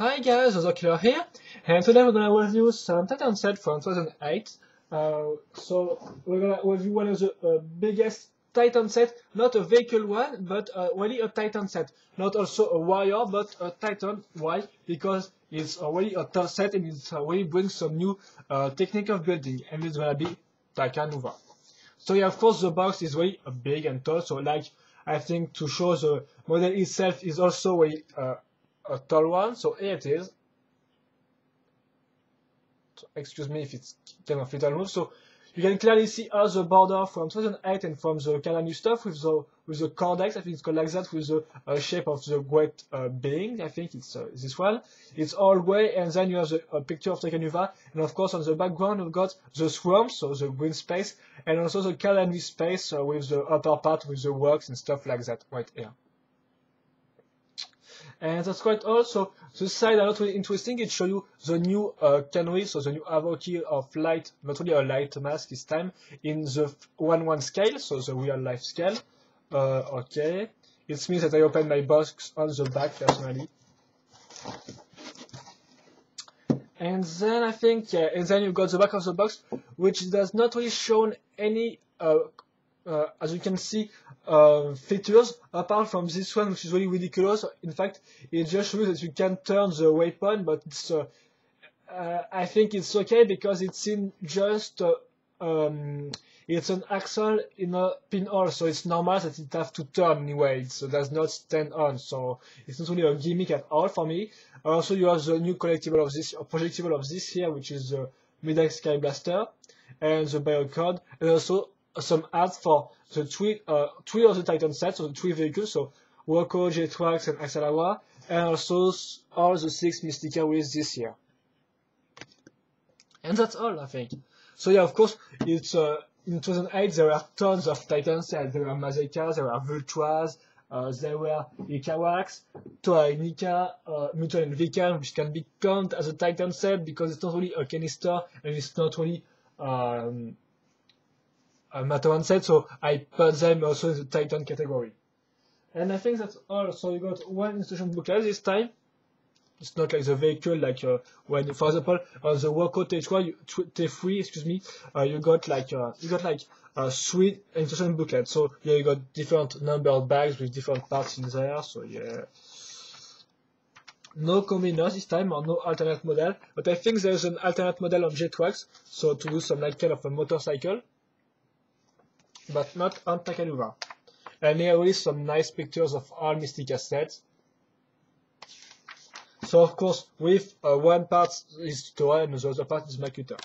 Hi guys, Ozokiller here, and today we're gonna review some Titan set from 2008. So we're gonna review one of the biggest Titan set, not a vehicle one, but really a Titan set. Not also a warrior, but a Titan. Why? Because it's already a tough set and it really brings some new technique of building, and it's gonna be Takanuva. So yeah, of course the box is really big and tall, so like I think to show the model itself is also really a tall one, so here it is. So excuse me if it's kind of little move. So you can clearly see all the border from 2008 and from the kind of new stuff with the cordex. I think it's called like that, with the shape of the great being. I think it's this one. It's all gray, and then you have a picture of Takanuva, and of course on the background we've got the swarm, so the green space, and also the canopy space with the upper part with the works and stuff like that right here. And that's quite all. So the side are not really interesting. It shows you the new canary, so the new avoki of light, not really a light mask this time, in the 1:1 scale, so the real life scale. Okay. It means that I open my box on the back personally. And then I think, yeah, and then you've got the back of the box, which does not really show any as you can see, features apart from this one, which is really ridiculous. In fact, it just shows that you can turn the weapon, but it's, I think it's okay because it's in just it's an axle in a pinhole, so it's normal that it have to turn anyway. So it does not stand on, so it's not really a gimmick at all for me. Also, you have the new collectible of this, projectable of this here, which is the Midnight Sky Blaster and the Bionicle, and also some ads for the three of the Titan sets, so the 3 vehicles, so Woko, J-Trax, and Axalawa, and also all the 6 Mystica with this year. And that's all, I think. So yeah, of course, it's in 2008 there were tons of Titan sets. There were Mazekas, there were Vultras, there were Ikawaks, Toa Nika, Mutual and Vikan, which can be counted as a Titan set because it's not really a canister and it's not really a Mataran set, so I put them also in the Titan category. And I think that's all. So you got one instruction booklet this time. It's not like the vehicle, like when, for example, on the Woko T3, excuse me, you got like 3 instruction booklets. So yeah, you got different numbered bags with different parts in there. So yeah, no combiners this time, or no alternate model. But I think there's an alternate model on J-Trax, so to do some like kind of a motorcycle, but not on Takanuva. And here is some nice pictures of all Mystica sets. So of course, with one part is Toa and the other part is Makuta.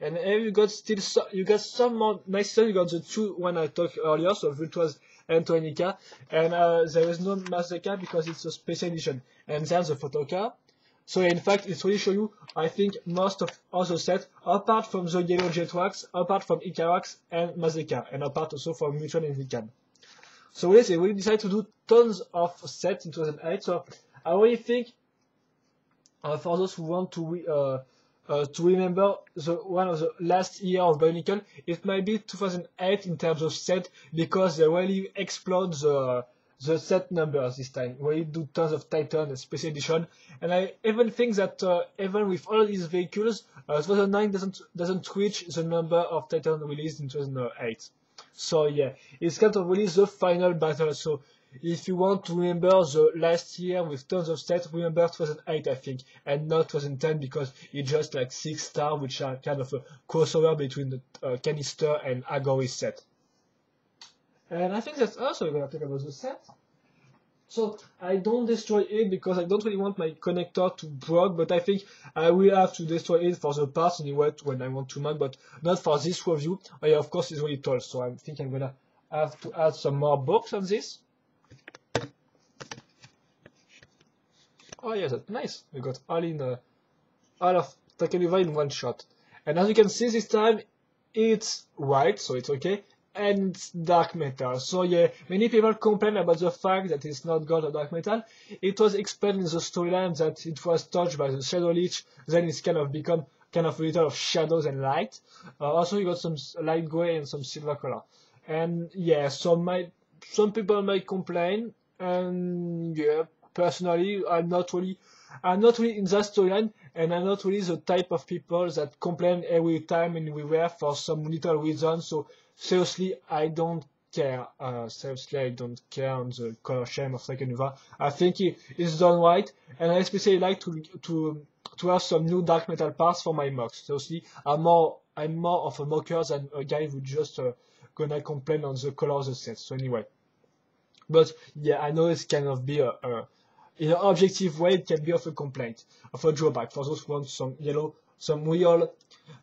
And here you got you got some more nice stuff. You got the 2 one I talked earlier, so Vultras and Toenica, and there is no Mazeka because it's a special edition. And there's the photo card. So in fact, it's really show you, I think, most of all the set, apart from the yellow J-Trax, apart from Ikarax and Mazeka, and apart also from Mutual and Vikan. So yes, they really decided to do tons of sets in 2008. So I really think, for those who want to remember the one of the last year of Bionicle, it might be 2008 in terms of set, because they really explode the set numbers this time. We do tons of Titan and special edition, and I even think that even with all these vehicles, 2009 doesn't reach the number of Titan released in 2008. So yeah, it's kind of really the final battle. So if you want to remember the last year with tons of sets, remember 2008, I think, and not 2010, because it's just like 6 stars, which are kind of a crossover between the Canister and Agori set. And I think that's also going to talk about the set. So I don't destroy it because I don't really want my connector to break, but I think I will have to destroy it for the parts anyway when I want to mount, but not for this review. Oh yeah, of course it's really tall, so I think I'm gonna have to add some more box on this. Oh yeah, that's nice. We got all of Takanuva in one shot. And as you can see this time, it's white, so it's okay, and it's dark metal. So yeah, many people complain about the fact that it's not gold or dark metal. It was explained in the storyline that it was touched by the Shadow Leech, then it's kind of become kind of a little of shadows and light. Also you got some light gray and some silver color. And yeah, some people might complain, and yeah, personally, I'm not really I'm not really in that storyline, and I'm not really the type of people that complain every time and everywhere for some little reason. So seriously, I don't care. Seriously, I don't care on the color scheme of Takanuva. I think it's done right, and I especially like to have some new dark metal parts for my mocks. Seriously, I'm more of a mocker than a guy who just gonna complain on the color of the set. So anyway. But yeah, I know it's kind of be in an objective way, it can be of a complaint, of a drawback for those who want some yellow, some real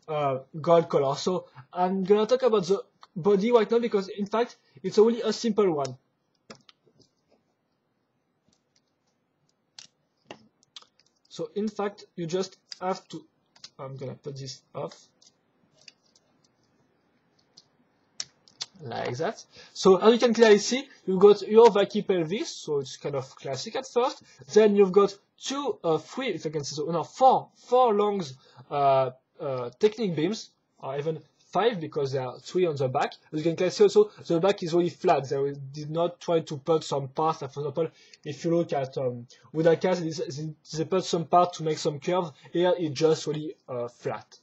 gold color. So I'm gonna talk about the body right now because in fact it's only a simple one. So in fact you just have to. I'm gonna put this off. Like that. So as you can clearly see, you've got your vacuum pelvis, so it's kind of classic at first. Then you've got three, if I can say so, no, four long technique beams, or even 5 because there are 3 on the back. As you can clearly see also, the back is really flat. They did not try to put some parts, like for example, if you look at Udaka, they put some part to make some curves. Here it's just really flat.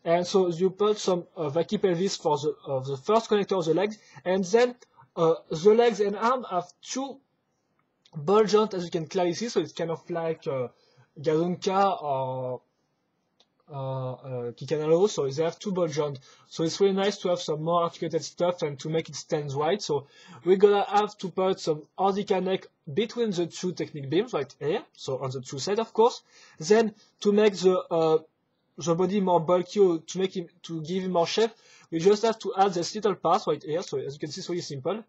And so you put some vacuum pelvis for the first connector of the legs, and then the legs and arm have 2 ball joints, as you can clearly see. So it's kind of like Gazunka or Kikanalo. So they have 2 ball joints. So it's really nice to have some more articulated stuff and to make it stand right. So we're gonna have to put some Ordica neck between the 2 technique beams right here. So on the 2 sides, of course. Then to make the body more bulky, to give him more shape, we just have to add this little part right here. So as you can see, it's really simple.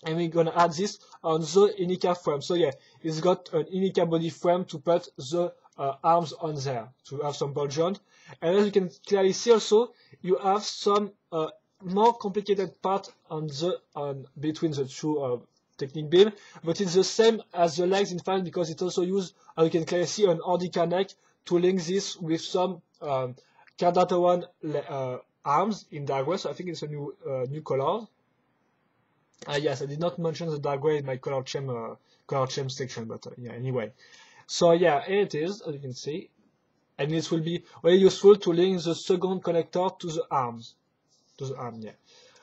And we're gonna add this on the Inika frame. So yeah, it's got an Inika body frame to put the arms on there, to have some ball joint. And as you can clearly see also, you have some more complicated part between the 2 technique beam, but it's the same as the legs in fact, because it also uses, as you can clearly see, an Ordica neck to link this with some Cardata 1 arms in dark gray. So I think it's a new color. Yes, I did not mention the dark gray in my color scheme section, but yeah, anyway. So yeah, here it is, as you can see, and it will be very useful to link the second connector to the arms, yeah.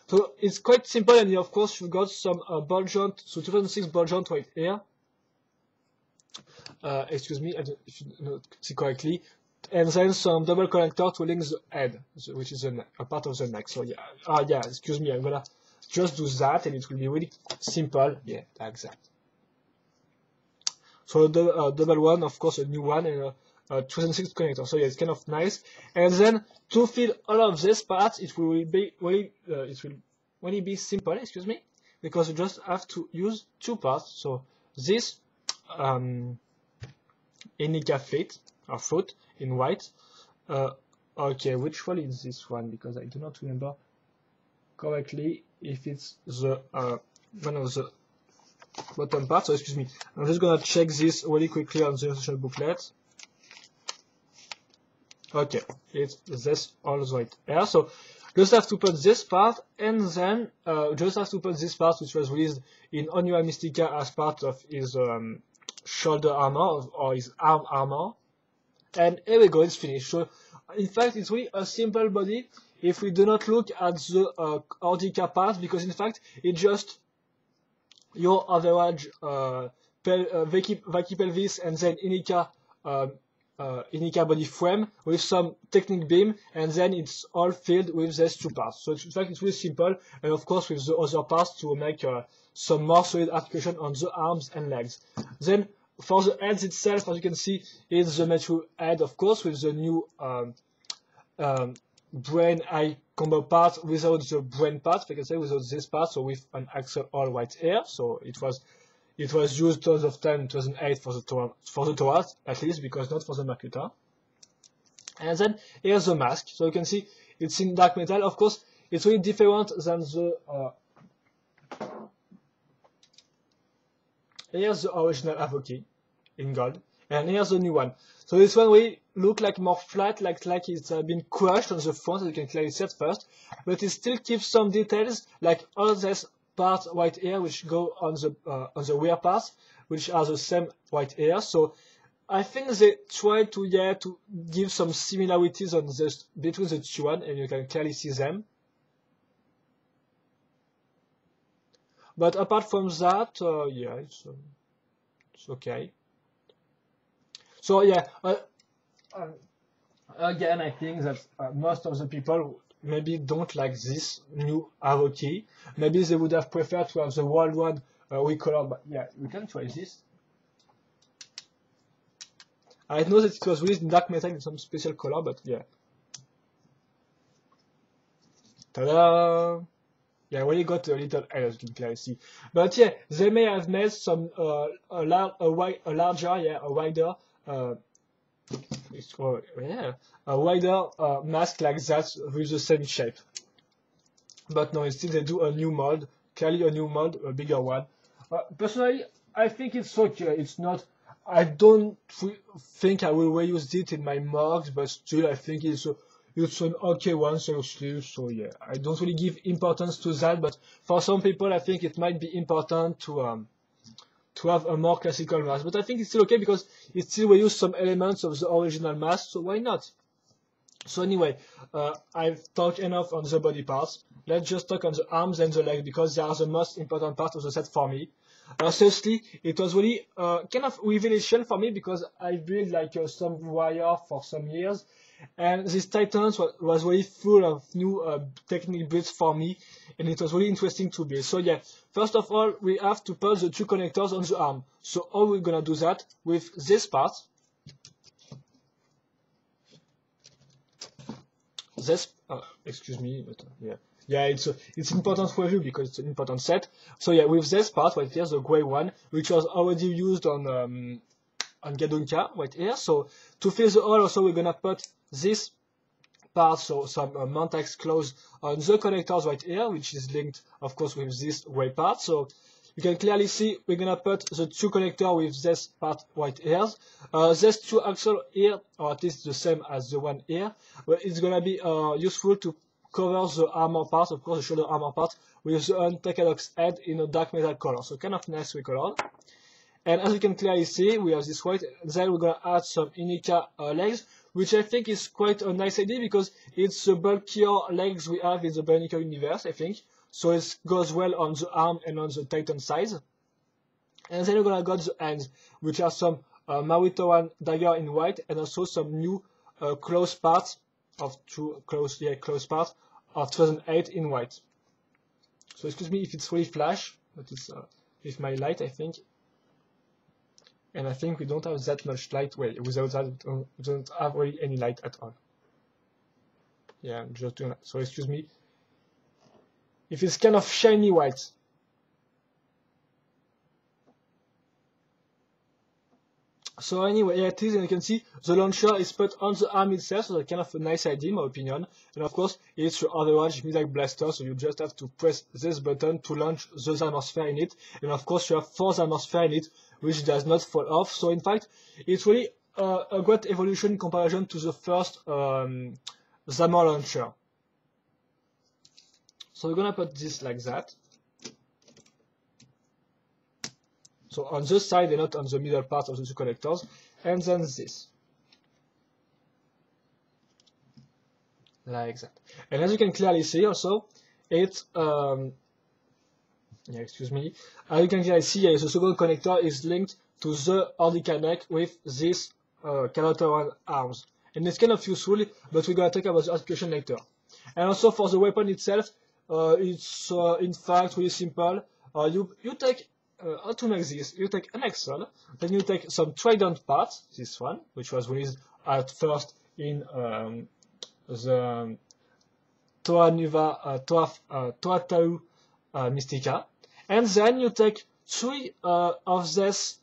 So it's quite simple, and of course you've got some ball joint, so 2006 ball joint right here. Excuse me, if you not see correctly, and then some double connector to link the head, which is a part of the neck. So yeah, yeah, excuse me, I'm gonna just do that, and it will be really simple, yeah, like that. So the double one, of course, a new one, and a 2006 connector. So yeah, it's kind of nice. And then to fill all of these parts, it will really be simple, excuse me, because you just have to use 2 parts. So this Inika foot in white. Okay, which one is this one? Because I do not remember correctly if it's the one of the bottom part. So excuse me, I'm just gonna check this really quickly on the instruction booklet. Okay, it's this all right here. So just have to put this part, and then just have to put this part, which was released in Onua Mystica as part of his shoulder armor or his arm armor, and here we go, it's finished. So in fact it's really a simple body if we do not look at the Ordica part, because in fact it's just your average vacuum pelvis and then Inika body frame with some technique beam, and then it's all filled with these 2 parts. So in fact it's really simple, and of course with the other parts to make some more solid articulation on the arms and legs. Then for the heads itself, as you can see, it's the metal head, of course, with the new brain eye combo part without the brain part, if I can say, without this part, so with an axle all white here. So it was used tons of time in 2008 for the Torah, at least, because not for the Mercutor. And then here's the mask. So you can see it's in dark metal. Of course, it's really different than the here's the original Avoki in gold, and here's the new one. So this one will look like more flat, like it's been crushed on the front, as you can clearly see at first, but it still keeps some details, like all this part right here, which go on the rear part, which are the same right here. So I think they try to give some similarities on this between the two one, and you can clearly see them. But apart from that, yeah, it's okay. So yeah, again, I think that most of the people maybe don't like this new arrow key. Maybe they would have preferred to have the old one recolored, but yeah, we can try this. I know that it was released in dark metal in some special color, but yeah. Ta-da! Yeah, I really got a little error, as you can clearly see. But yeah, they may have made some wider a wider mask like that with the same shape. But no, instead they do a new mold, clearly a new mold, a bigger one. Personally, I think it's okay. It's not. I don't think I will reuse it in my marks, but still, I think it's an okay one, seriously. So yeah, I don't really give importance to that, but for some people, I think it might be important to have a more classical mask. But I think it's still okay because it still reuse some elements of the original mask, so why not? So anyway, I've talked enough on the body parts. Let's just talk on the arms and the legs because they are the most important part of the set for me. Seriously, it was really kind of revelation for me because I built like some warrior for some years, and this Titans was really full of new technique builds for me, and it was really interesting to build. So yeah, first of all, we have to put the two connectors on the arm. So how we're gonna do that with this part. This, excuse me, but yeah, it's important for you because it's an important set. So yeah, with this part right here, the gray one, which was already used on Gadunka right here. So to fill the hole, also we're gonna put this part, so some Mantex close on the connectors right here, which is linked, of course, with this gray part. So you can clearly see we're gonna put the two connectors with this part right here. These two axles here, or at least the same as the one here, but it's gonna be useful to cover the armor part, of course, the shoulder armor part, with the Untitled head in a dark metal color. So kind of nice recolored. And as you can clearly see, we have this white. Then we're gonna add some Inika legs, which I think is quite a nice idea because it's the bulkier legs we have in the Bionicle universe, I think. So it goes well on the arm and on the Titan size. And then we're gonna got the hands, which are some Marutoan dagger in white, and also some new close parts of close parts of 2008 in white. So excuse me if it's really flash, but it's with my light, I think. And I think we don't have that much light. Wait, without that, we don't have really any light at all. Yeah, I'm just doing that. So excuse me if it's kind of shiny white. So anyway, yeah, it is, and you can see the launcher is put on the arm itself, so that's kind of a nice idea, in my opinion. And of course, it's your other one, it's like blaster, so you just have to press this button to launch the Thermosphere in it. And of course, you have 4 Thermosphere in it, which does not fall off. So in fact, it's really a great evolution in comparison to the first Thermo launcher. So we're gonna put this like that. So on this side and not on the middle part of the two connectors, and then this. Like that. And as you can clearly see also, it's, excuse me, as you can clearly see, the second connector is linked to the Ordica neck with this collateral arms. And it's kind of useful, but we're going to talk about the articulation later. And also for the weapon itself, it's in fact really simple. You take how to make this? You take an axle, then you take some trident parts, this one, which was released at first in the Toatau Mystica, and then you take 3 of this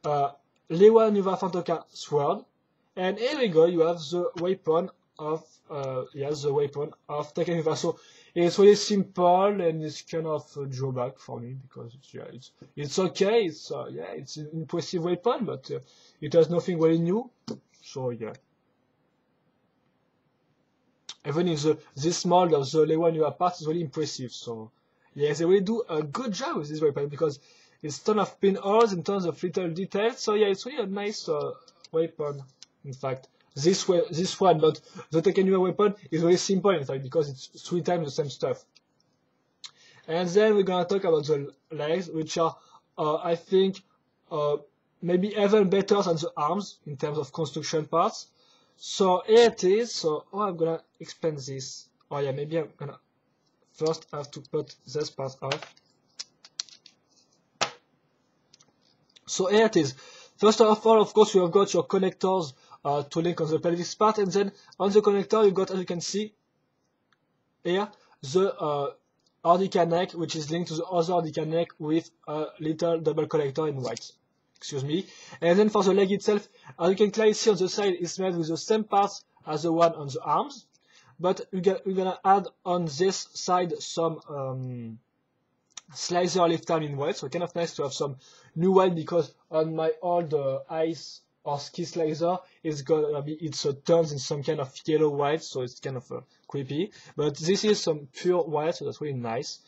Lewa Nuva Fantoka sword, and here we go. You have the weapon of Takanuva. So it's really simple, and it's kind of a drawback for me because it's okay. It's an impressive weapon, but it has nothing really new. So yeah. Even if this mold of the Lewa Nuva part is really impressive. So yeah, they really do a good job with this weapon because It's ton of pinholes and tons of little details. So yeah, it's really a nice weapon. In fact, this one, but the Takanuva weapon is really simple. In fact, because it's 3 times the same stuff. And then we're gonna talk about the legs, which are, I think, maybe even better than the arms in terms of construction parts. So here it is. So I'm gonna explain this. Oh yeah, maybe I'm gonna first have to put this part off. So here it is. First of all, of course, you have got your connectors to link on the pelvis part, and then on the connector you got, as you can see here, the Ardica neck, which is linked to the other Ardica neck with a little double connector in white. Excuse me. And then for the leg itself, as you can clearly see on the side, it's made with the same parts as the one on the arms, but we're gonna add on this side some slicer lift arm in white. So kind of nice to have some new white, because on my old ice or ski slicer, it's turns in some kind of yellow white, so it's kind of creepy. But this is some pure white, so that's really nice.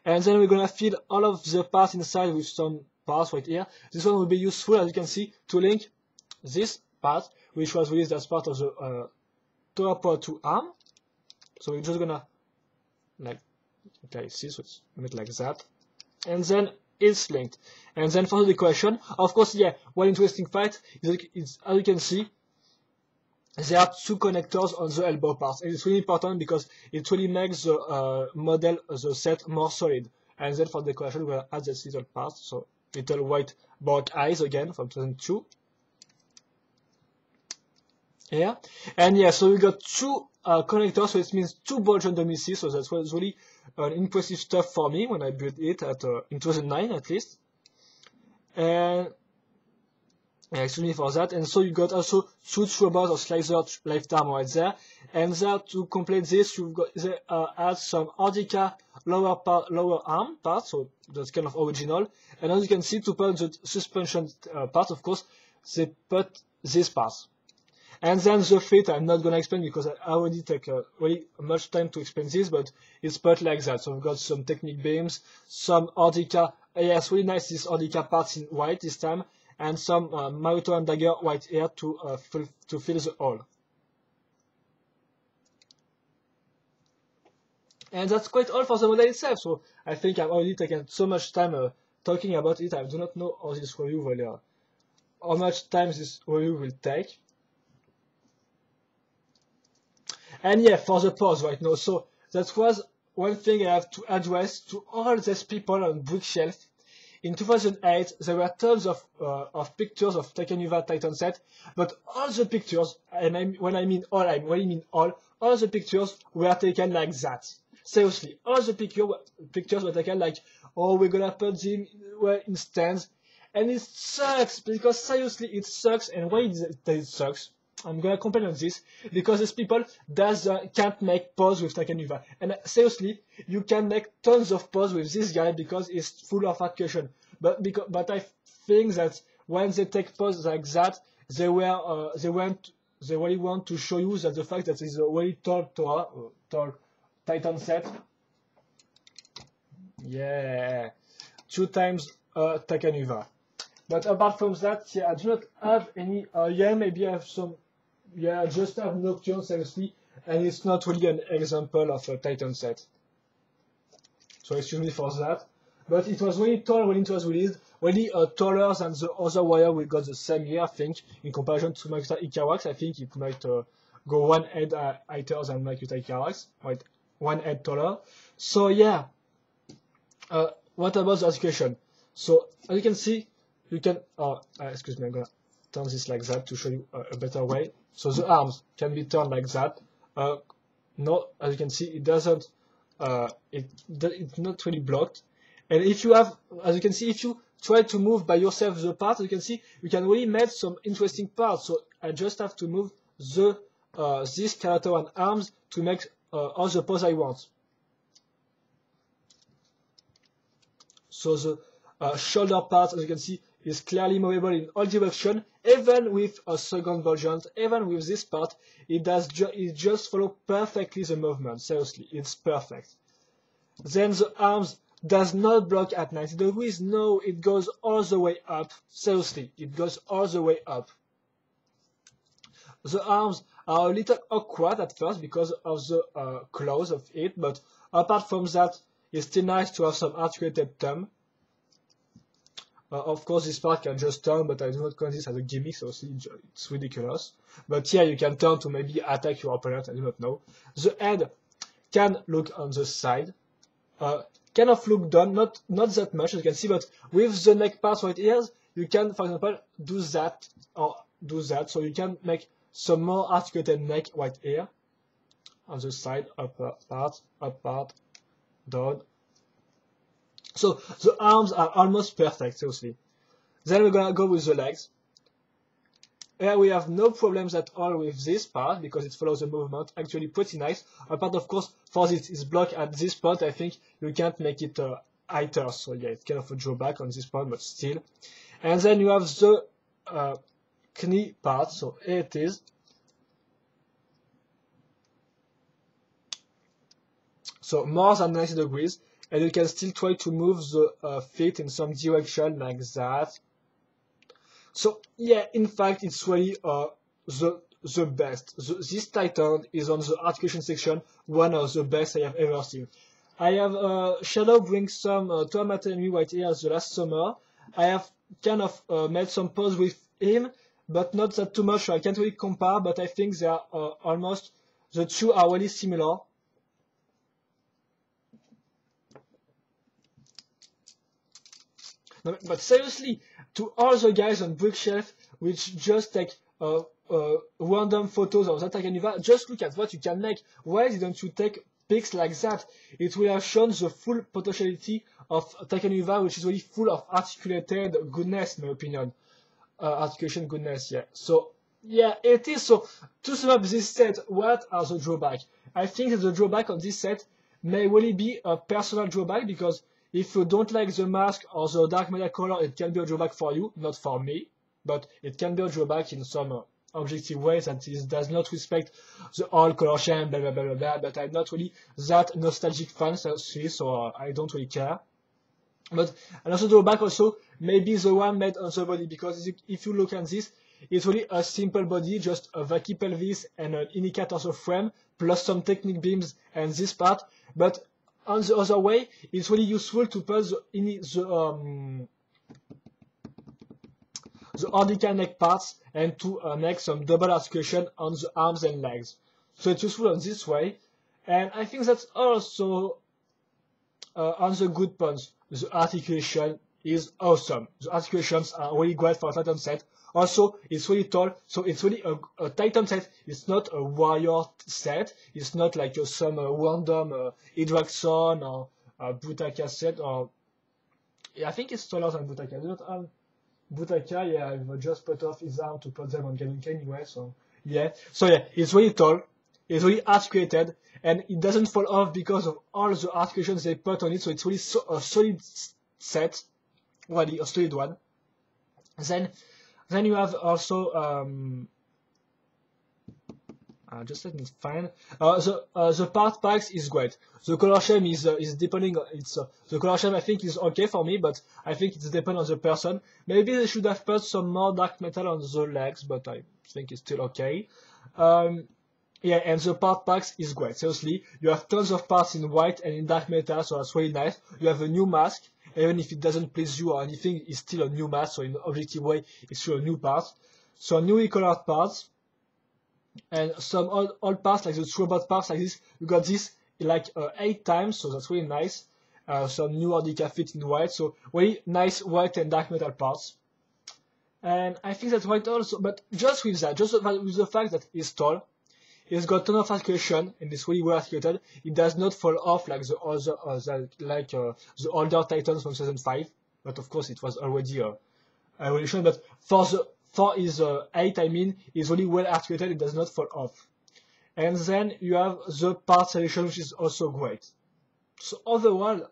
And then we're gonna fill all of the parts inside with some parts right here. This one will be useful, as you can see, to link this part, which was released as part of the Torah Power 2 arm. So we're just gonna see, so it's a bit like that, and then it's linked. And then for the decoration, of course, yeah, one interesting fact is, as you can see, there are 2 connectors on the elbow parts, and it's really important because it really makes the model, the set, more solid. And then for decoration, we'll add this little part, so little white bark eyes again from 2002. Yeah, and yeah, so we got 2 connectors, so it means 2 ball joint domiciles, so that was really impressive stuff for me when I built it in 2009 at least. And yeah, excuse me for that. And so you got also 2 throwbars or slicer left arm right there. And there, to complete this, you've got add some Ardica lower arm part, so that's kind of original. And as you can see, to put the suspension part, of course, they put this part. And then the fit, I'm not gonna explain because I already take really much time to explain this, but it's put like that. So we've got some technique beams, some Ardica, yes, really nice, this Ardica parts in white this time, and some Maruto and dagger white here to fill the hole. And that's quite all for the model itself. So I think I've already taken so much time talking about it. I do not know how this review will, how much time this review will take. And yeah, for the pause right now, so that was one thing I have to address to all these people on Bookshelf. In 2008, there were tons of pictures of Takanuva Titan set, but all the pictures, and when I mean all, I really mean all the pictures were taken like that. Seriously, all the pictures were taken like, oh, we're gonna put them in stands, and it sucks, because seriously, it sucks, and why it sucks? I'm gonna complain on this, because these people can't make pose with Takanuva. And seriously, you can make tons of pose with this guy because he's full of art cushion. But I think that when they take pose like that, they really want to show you that the fact that it's a really tall Titan set. Yeah, 2 times Takanuva. But apart from that, yeah, I do not have any. Yeah, maybe I have some. Yeah, I just have Nocturne, seriously, and it's not really an example of a Titan set. So excuse me for that. But it was really tall when it was released, really taller than the other wire we got the same year, I think, in comparison to Makuta Icarax. I think it might go 1 head higher than Makuta Icarax, right? 1 head taller. So yeah, what about the articulation? So as you can see, you can, excuse me, I'm gonna turn this like that to show you a better way. So the arms can be turned like that. No, as you can see, it doesn't, it's not really blocked. And if you have, as you can see, if you try to move by yourself the part, as you can see, you can really make some interesting parts. So I just have to move this character and arms to make all the pose I want. So the shoulder part, as you can see, is clearly movable in all directions, even with a second ball joint, even with this part, it just follows perfectly the movement. Seriously, it's perfect. Then the arms does not block at 90 degrees. No, it goes all the way up. Seriously, it goes all the way up. The arms are a little awkward at first because of the claws of it, but apart from that, it's still nice to have some articulated thumb. Of course, this part can just turn, but I do not count this as a gimmick, so it's ridiculous. But yeah, you can turn to maybe attack your opponent, I do not know. The head can look on the side. Kind of look down, not that much, as you can see, but with the neck part right here, you can, for example, do that, or do that, so you can make some more articulated neck right here, on the side, up part, down. So the arms are almost perfect, seriously. Then we're gonna go with the legs. Here we have no problems at all with this part because it follows the movement, actually pretty nice. Apart, of course, for this is blocked at this point, I think you can't make it tighter, so yeah, it's kind of a drawback on this point, but still. And then you have the knee part, so here it is. So more than 90 degrees, and you can still try to move the feet in some direction like that. So yeah, in fact, it's really the best. This Titan is on the articulation section, one of the best I have ever seen. I have Shadow bring some to Amatemi right here the last summer. I have kind of made some pose with him, but not that too much, so I can't really compare, but I think they are almost, the two are really similar. No, but seriously, to all the guys on Bookshelf which just take random photos of that Takanuva, just look at what you can make. Why didn't you take pics like that? It will have shown the full potentiality of Takanuva, which is really full of articulated goodness, in my opinion. Articulation goodness, yeah. So, yeah, it is. So, to sum up this set, what are the drawbacks? I think that the drawback on this set may really be a personal drawback, because if you don't like the mask or the dark metal color, it can be a drawback for you, not for me, but it can be a drawback in some objective ways, and it does not respect the old color scheme, blah blah blah blah blah, but I'm not really that nostalgic fan, so I don't really care. But another drawback also may be the one made on the body, because if you look at this, it's really a simple body, just a vacuum pelvis and an indicator torso frame, plus some technique beams and this part, but on the other way, it's really useful to put the orbital neck parts and to make some double articulation on the arms and legs. So it's useful on this way. And I think that's also on the good points. The articulation is awesome. The articulations are really great for a Titan set. Also, it's really tall, so it's really a Titan set. It's not a warrior set. It's not like some random Hydraxon or Butaka set. Or yeah, I think it's taller than Butaka. I do not have Butaka. Yeah, I've just put off his arm to put them on Bionicle anyway. So yeah, it's really tall. It's really articulated, and it doesn't fall off because of all the articulations they put on it. So it's really a solid set, really a solid one. Then you have also just let me find the part packs is great. The color scheme is depending. The color scheme I think is okay for me, but I think it's depend on the person. Maybe they should have put some more dark metal on the legs, but I think it's still okay. Yeah, and the part packs is great. Seriously, you have tons of parts in white and in dark metal, so that's really nice. You have a new mask. Even if it doesn't please you or anything, it's still a new mask, so in an objective way, it's still a new part. So newly colored parts, and some old parts, like the robot parts like this, you got this like 8 times, so that's really nice. Some new Ordica fit in white, so really nice white and dark metal parts. And I think that's right also, but just with that, just with the fact that it's tall, it's got a ton of articulation, and it's really well articulated. It does not fall off like the other, the older Titans from 2005. But of course, it was already a evolution. But for his 8, I mean, it's really well articulated. It does not fall off. And then you have the part selection, which is also great. So overall,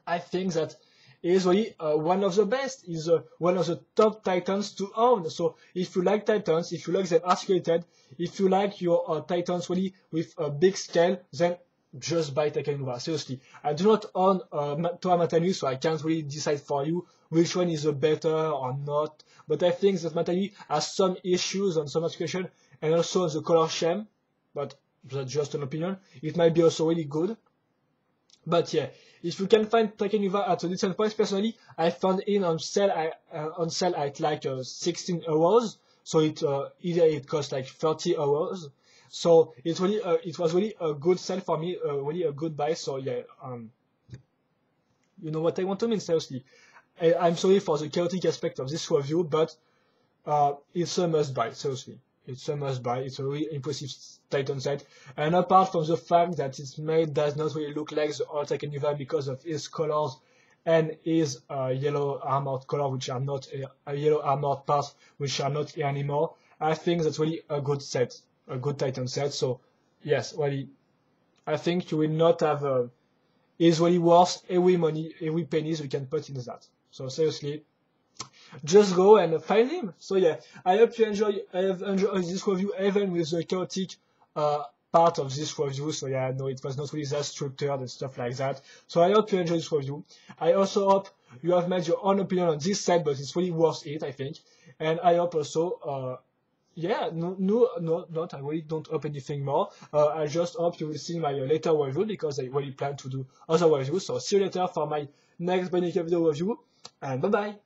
I think that is really one of the best, is one of the top Titans to own. So if you like Titans, if you like them articulated, if you like your Titans really with a big scale, then just buy Takanuva. Seriously, I do not own Toa Matanu, so I can't really decide for you which one is the better or not. But I think that Matanu has some issues on some application and also on the color scheme. But that's just an opinion. It might be also really good. But yeah, if you can find Takanuva at a decent price, personally, I found it on sale. On sale at like 16 euros. So either it cost like 30 euros. So it was really a good sale for me, really a good buy. So yeah, you know what I want to mean, seriously. I'm sorry for the chaotic aspect of this review, but it's a must buy, seriously. It's a must buy. It's a really impressive Titan set. And apart from the fact that its made does not really look like the old Takanuva because of his colors and his yellow armored color, which are not yellow armored parts, which are not here anymore, I think that's really a good set, a good Titan set. So yes, really, I think you will not have. Is really worth every money, every pennies we can put in that. So seriously, just go and find him. So yeah, I hope you have enjoyed this review, even with the chaotic part of this review. So yeah, no, it was not really that structured and stuff like that. So I hope you enjoyed this review. I also hope you have made your own opinion on this set, but it's really worth it, I think. And I hope also, yeah, not. I really don't hope anything more. I just hope you will see my later review because I really plan to do other reviews. So see you later for my next Bionicle video review, and bye bye.